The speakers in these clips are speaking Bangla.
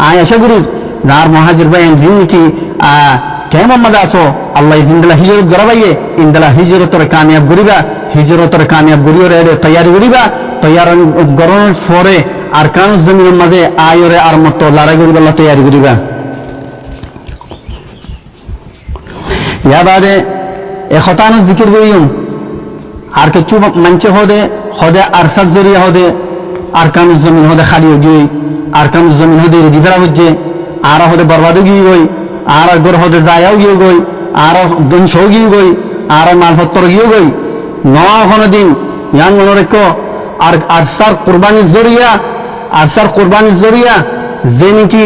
আয় আশা করি যার মহাজির ভাই জিন্নি কি কেমন মাদা আসো আল্লাহ জিন্দলা হিজরত গড়াবাইয়ে ইন্দলা হিজরতরে কামিয়াব করিবা হিজরতরে কামিয়াব করিও রে তৈয়ারি করিবা তৈয়ার গড়ানোর পরে আর কান জমিনের মাঝে আয়রে আর মতো লড়াই করিবা আল্লাহ তৈয়ারি করিবা ইয়া বাদে এ খতানো জিকির করিম আর কিছু মানছে হদে আরসাদ জরিয়া হদে আর কান জমিন হদে খালি গিয়ে আর কান জমিন হদে রিফেরা হচ্ছে আর হদে বরবাদ গিয়ে গই আর গর হদে যায়াও গিয়ে গই আর দংশও গিয়ে গই আর মালপত্র গিয়ে গই নখানো দিন ইয়ান মনে রেখো আর আরসার কোরবানির জরিয়া যে নাকি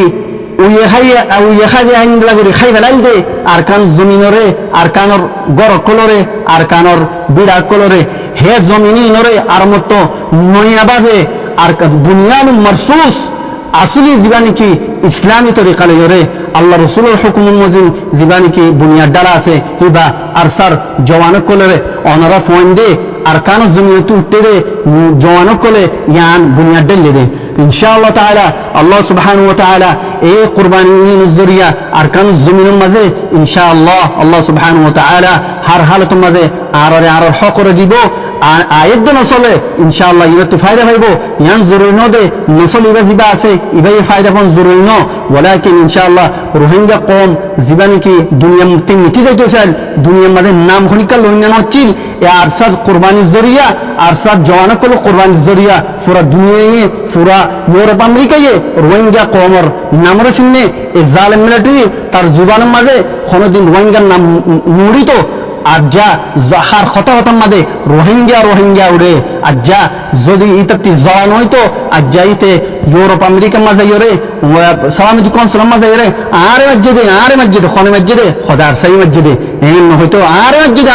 খাই ফেলাইল দে আর কান জমিনরে আর কানর গড় কলরে আর কানর বিড়া কলরে হে জমিনরে আর মতো নয়াভাবে আর বুনিয়াদ মারসুস আসলি জীবানি কি ইসলামী তরিকা লইরে আল্লাহ রসুলের হুকুমুল মজিদ জীবানি কি বুনিয়াদ ডালা আছে হিবা আর সার জওয়ান কলরে অনারা ফোন দে আর কান জমিনে তুলতে রে জওয়ান কলে ইয়ান বুনিয়াদ ডালে দে ইনশাআল্লাহ তাআলা আল্লাহ সুবহানাহু ওয়া তাআলা এই কুরবানির জরিয়া আর কান জমিনের মাঝে ইনশাআল্লাহ আল্লাহ সুবহানাহু ওয়া তাআলা হার হালাতের মাঝে আর হক করে দিব আয়াত নসলে ইনশাআল্লাহ ইবা তো ফায়দা পাইব ইয়ান জরুরি ন দে নসল ইবা জিবা আছে ইবা ফায়দা কোন জরুরি ন ওয়ালাকিন ইনশাআল্লাহ রোহিঙ্গা কম জীবানি কি দুনিয়া মুক্তি মিটি যাইতে চাইল দুনিয়ার মাঝে নাম খনিকা লইনা নচিল এ আরসাদ কুরবানির জরিয়া আরসাদ জওয়ানা কল কুরবানির জরিয়া পুরা দুনিয়ায় পুরা ইউরোপ আমেরিকায় রোহিঙ্গা কমর নামর শুনে এ জালেম মিলিটারি তার জুবানের মাঝে কোনদিন রোহিঙ্গার নাম নুড়িত আজ্জা হার খতার মাঝে রোহিঙ্গা উড়ে আজ্জা যদি ইতাটি জওয়ান হইতো আজ্জা ইতে ইউরোপ আমেরিকার মাঝে ইরে সালামতি কনসুলার মাঝে ইরে আরে মসজিদে খনে মসজিদে খদার সাই মসজিদে এমন হইতো আরে মসজিদে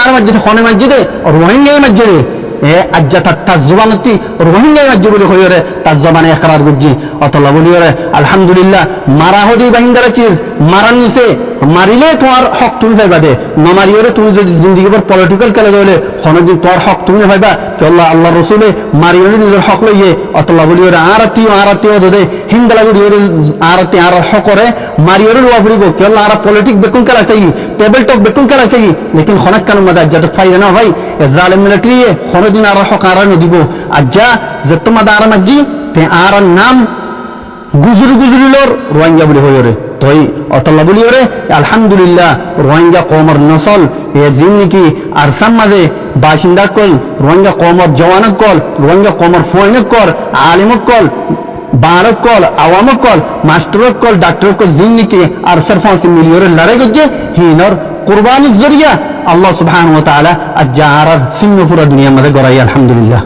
খনে মসজিদে রোহিঙ্গা মসজিদে এ আজ্জা তার জবানতি রোহিঙ্গা মসজিদ বলে হইরে তার জবানে একরার বুঝছি অতলা বলি রে আলহামদুলিল্লাহ মারা হদি বাহিন্দার চিজ মারার নিচে মারিলে তোমার হক তুমি পাইবা দে নমারিওরে তুমি যদি জিন্দগি পর পলিটিক্যাল খেলে দলে কোনদিন তোমার হক তুমি পাইবা তো আল্লাহ রসুলে মারিওরে নিজের হক লইয়ে অতলা বলি ওরে আরতিও দে হিন্দালা গুড়ি আর হক করে মারিওরে রোয়া ফুরিব কে আল্লাহ আর পলিটিক বেকুন খেলা চাই টেবল টক বেকুন খেলা চাই লেকিন খনাক কানুন মাদা আজ্জা তো ফাইদা না ভাই জালেম মিলিটারি কোনদিন আর হক আর নদিব আজ্জা যে তোমার আর মাজি তে আর নাম গুজুরিলোর রোহিঙ্গা বলি হইরে তই অতল্লা বলি ওরে আলহামদুলিল্লাহ রোহিঙ্গা কমর নসল এ জিন্নিকি আর সামাজে বাসিন্দা কল রোহিঙ্গা কমর জওয়ানক কল রোহিঙ্গা কমর ফয়নক কল আলিমক কল বালক কল আওয়ামক কল মাস্টারক কল ডাক্তার কল জিন্নিকি আর সারফাঁসি মিলিয়রে লড়াই করছে হিনর কুরবানির জরিয়া আল্লাহ সুবহানাহু ওয়া তাআলা আজ জারা সিন্ন পুরা দুনিয়ার মধ্যে গড়াই আলহামদুলিল্লাহ